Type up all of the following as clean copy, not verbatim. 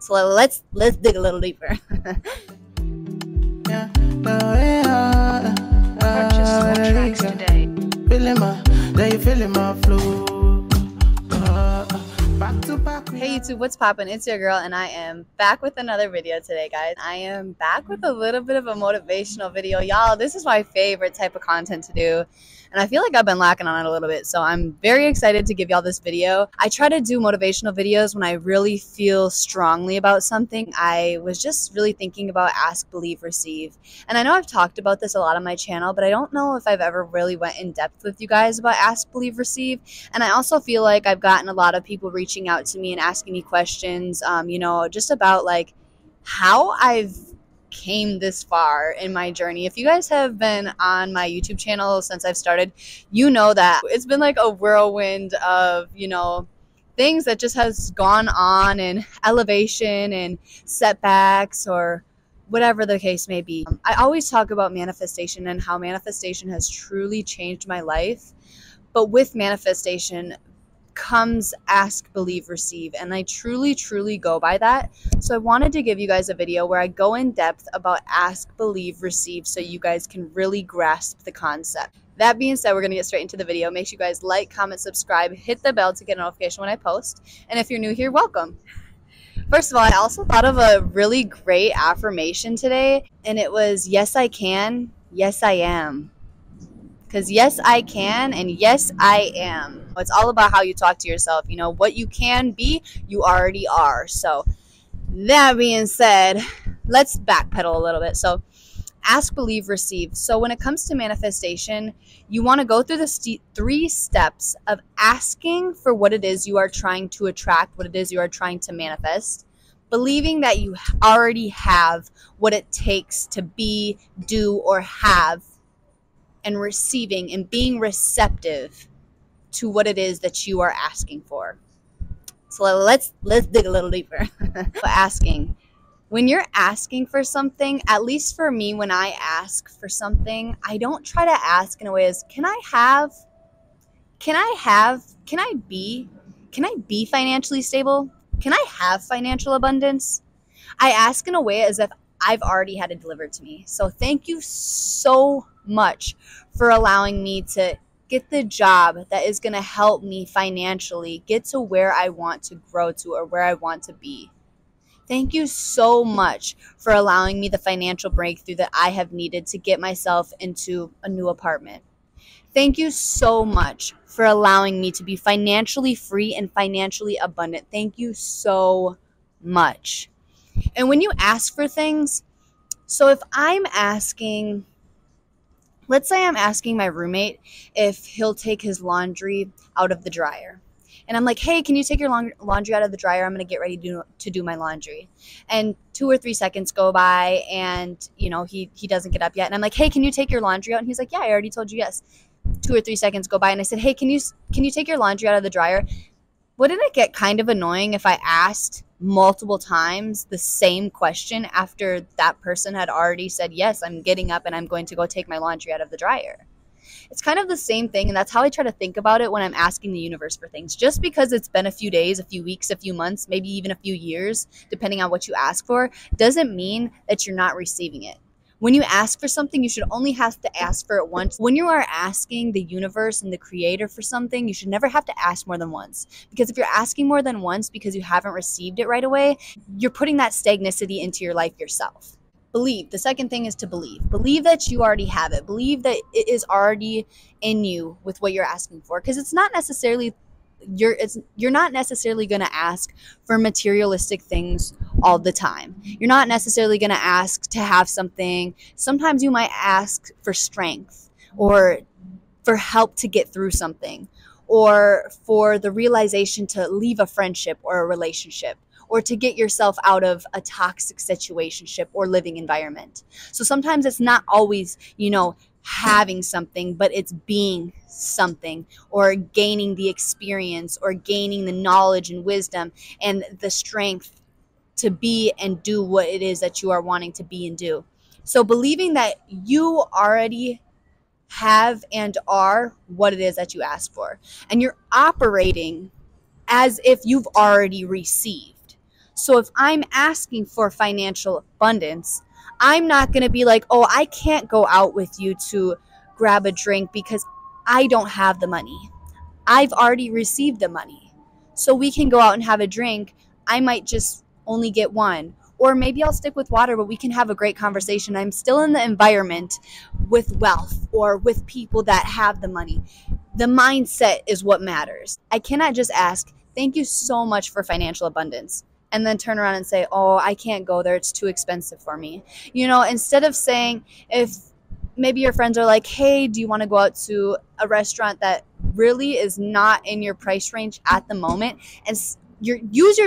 So let's dig a little deeper. Purchase more tracks today. Feeling my flow. Back to back. Hey YouTube, what's poppin'? It's your girl and I am back with another video today, guys. I am back with a little bit of a motivational video. Y'all, this is my favorite type of content to do. And I feel like I've been lacking on it a little bit. So I'm very excited to give y'all this video. I try to do motivational videos when I really feel strongly about something. I was just really thinking about ask, believe, receive. And I know I've talked about this a lot on my channel, but I don't know if I've ever really went in depth with you guys about ask, believe, receive. And I also feel like I've gotten a lot of people reaching out to me and asking me questions, just about like how I've came this far in my journey. If you guys have been on my YouTube channel since I've started, you know that it's been like a whirlwind of, things that just has gone on, and elevation and setbacks or whatever the case may be. I always talk about manifestation and how manifestation has truly changed my life. But with manifestation comes ask, believe, receive, and I truly go by that. So I wanted to give you guys a video where I go in depth about ask, believe, receive, so you guys can really grasp the concept. That being said, we're going to get straight into the video. Make sure you guys like, comment, subscribe, hit the bell to get a notification when I post, and if you're new here, welcome. First of all, I also thought of a really great affirmation today, and it was, yes I can, yes I am. Because yes, I can, and yes, I am. It's all about how you talk to yourself. What you can be, you already are. So that being said, let's backpedal a little bit. So ask, believe, receive. So when it comes to manifestation, you want to go through the 3 steps of asking for what it is you are trying to attract, what it is you are trying to manifest, believing that you already have what it takes to be, do, or have, and receiving and being receptive to what it is that you are asking for. So let's dig a little deeper. Asking. When you're asking for something, at least for me, when I ask for something, I don't try to ask in a way as, can I be financially stable? Can I have financial abundance? I ask in a way as if I've already had it delivered to me. So thank you so much for allowing me to get the job that is going to help me financially get to where I want to grow to or where I want to be. Thank you so much for allowing me the financial breakthrough that I have needed to get myself into a new apartment. Thank you so much for allowing me to be financially free and financially abundant. Thank you so much. And when you ask for things, so if I'm asking, let's say I'm asking my roommate if he'll take his laundry out of the dryer. And I'm like, hey, can you take your laundry out of the dryer? I'm going to get ready to do my laundry. And 2 or 3 seconds go by and, he doesn't get up yet. And I'm like, hey, can you take your laundry out? And he's like, yeah, I already told you yes. 2 or 3 seconds go by and I said, hey, can you take your laundry out of the dryer? Wouldn't it get kind of annoying if I asked multiple times the same question after that person had already said, yes, I'm getting up and I'm going to go take my laundry out of the dryer? It's kind of the same thing, and that's how I try to think about it when I'm asking the universe for things. Just because it's been a few days, a few weeks, a few months, maybe even a few years, depending on what you ask for, doesn't mean that you're not receiving it. When you ask for something, you should only have to ask for it once. When you are asking the universe and the creator for something, you should never have to ask more than once. Because if you're asking more than once because you haven't received it right away, you're putting that stagnicity into your life yourself. Believe. The second thing is to believe. Believe that you already have it. Believe that it is already in you with what you're asking for. Because it's not necessarily you're not necessarily going to ask for materialistic things all the time. You're not necessarily going to ask to have something. Sometimes you might ask for strength or for help to get through something or for the realization to leave a friendship or a relationship or to get yourself out of a toxic situationship or living environment. So sometimes it's not always, having something, but it's being something or gaining the experience or gaining the knowledge and wisdom and the strength to be and do what it is that you are wanting to be and do. So believing that you already have and are what it is that you ask for. And you're operating as if you've already received. So if I'm asking for financial abundance, I'm not going to be like, oh, I can't go out with you to grab a drink because I don't have the money. I've already received the money. So we can go out and have a drink. I might just only get one. Or maybe I'll stick with water, but we can have a great conversation. I'm still in the environment with wealth or with people that have the money. The mindset is what matters. I cannot just ask, thank you so much for financial abundance, and then turn around and say, oh, I can't go there. It's too expensive for me. Instead of saying, if maybe your friends are like, hey, do you want to go out to a restaurant that really is not in your price range at the moment, and use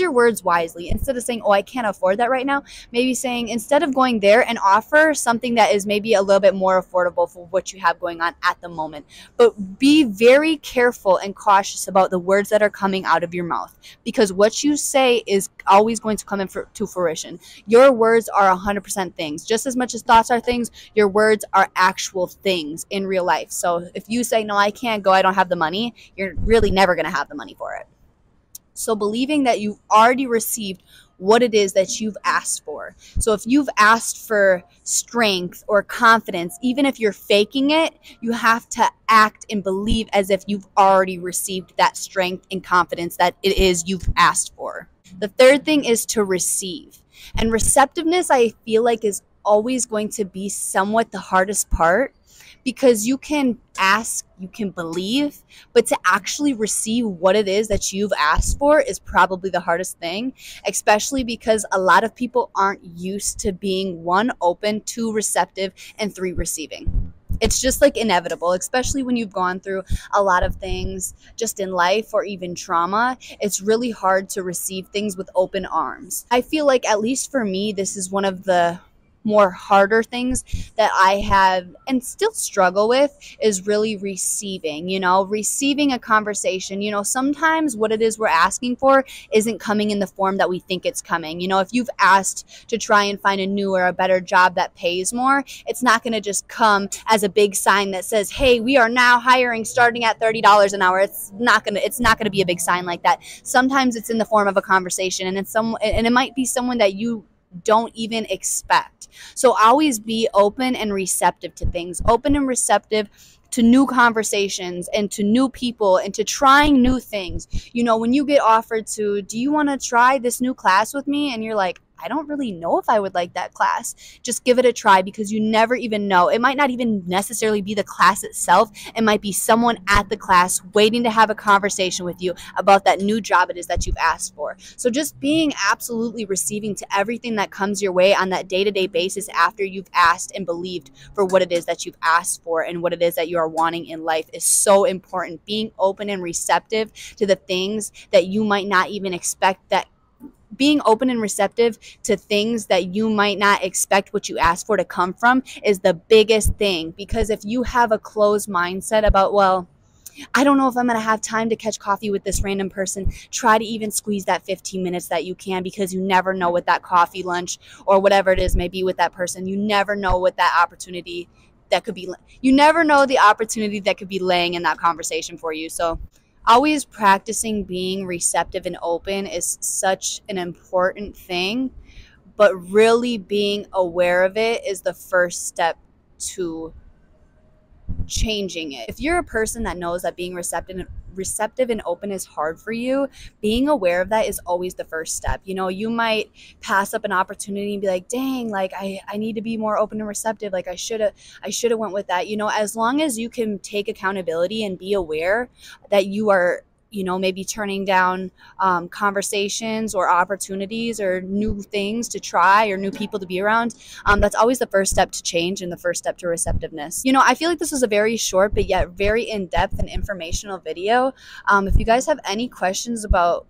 your words wisely. Instead of saying, oh, I can't afford that right now, maybe saying, instead of going there, and offer something that is maybe a little bit more affordable for what you have going on at the moment. But be very careful and cautious about the words that are coming out of your mouth, because what you say is always going to come to fruition. Your words are 100% things. Just as much as thoughts are things, your words are actual things in real life. So if you say, no, I can't go, I don't have the money, you're really never going to have the money for it. So believing that you've already received what it is that you've asked for. So if you've asked for strength or confidence, even if you're faking it, you have to act and believe as if you've already received that strength and confidence that it is you've asked for. The third thing is to receive. And receptiveness, I feel like, is always going to be somewhat the hardest part, because you can ask, you can believe, but to actually receive what it is that you've asked for is probably the hardest thing, especially because a lot of people aren't used to being 1, open, 2, receptive, and 3, receiving. It's just like inevitable, especially when you've gone through a lot of things just in life or even trauma. It's really hard to receive things with open arms. I feel like, at least for me, this is one of the more harder things that I have and still struggle with, is really receiving a conversation. Sometimes what it is we're asking for isn't coming in the form that we think it's coming. If you've asked to try and find a new or a better job that pays more, it's not going to just come as a big sign that says, hey, we are now hiring starting at $30 an hour. It's not going to be a big sign like that. Sometimes it's in the form of a conversation, and it might be someone that you don't even expect. So always be open and receptive to things, open and receptive to new conversations and to new people and to trying new things. When you get offered to, do you want to try this new class with me? And you're like, I don't really know if I would like that class. Just give it a try, because you never even know. It might not even necessarily be the class itself. It might be someone at the class waiting to have a conversation with you about that new job it is that you've asked for. So just being absolutely receiving to everything that comes your way on that day-to-day basis after you've asked and believed for what it is that you've asked for and what it is that you are wanting in life is so important. Being open and receptive to the things that you might not even expect, being open and receptive to things that you might not expect what you asked for to come from is the biggest thing. Because if you have a closed mindset about, well, I don't know if I'm going to have time to catch coffee with this random person, try to even squeeze that 15 minutes that you can, because you never know what that coffee, lunch, or whatever it is may be with that person. You never know what that opportunity that could be. You never know the opportunity that could be laying in that conversation for you. So always practicing being receptive and open is such an important thing, but really being aware of it is the first step to changing it. If you're a person that knows that being receptive and open is hard for you, being aware of that is always the first step. You might pass up an opportunity and be like, dang, like I need to be more open and receptive. Like I should have went with that. As long as you can take accountability and be aware that you are maybe turning down conversations or opportunities or new things to try or new people to be around, that's always the first step to change and the first step to receptiveness. I feel like this was a very short but yet very in-depth and informational video. If you guys have any questions about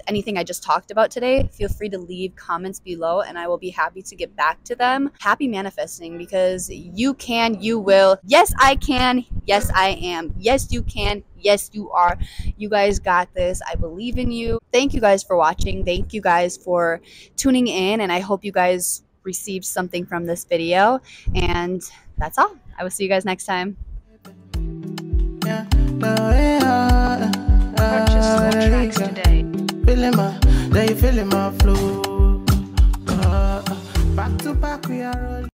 anything I just talked about today, feel free to leave comments below and I will be happy to get back to them. Happy manifesting, because you can, you will. Yes, I can. Yes, I am. Yes, you can. Yes, you are. You guys got this. I believe in you. Thank you guys for watching. Thank you guys for tuning in, and I hope you guys received something from this video. And that's all. I will see you guys next time. Purchase your tracks today. feeling my, yeah, you feeling my flow. Back to back we are rolling.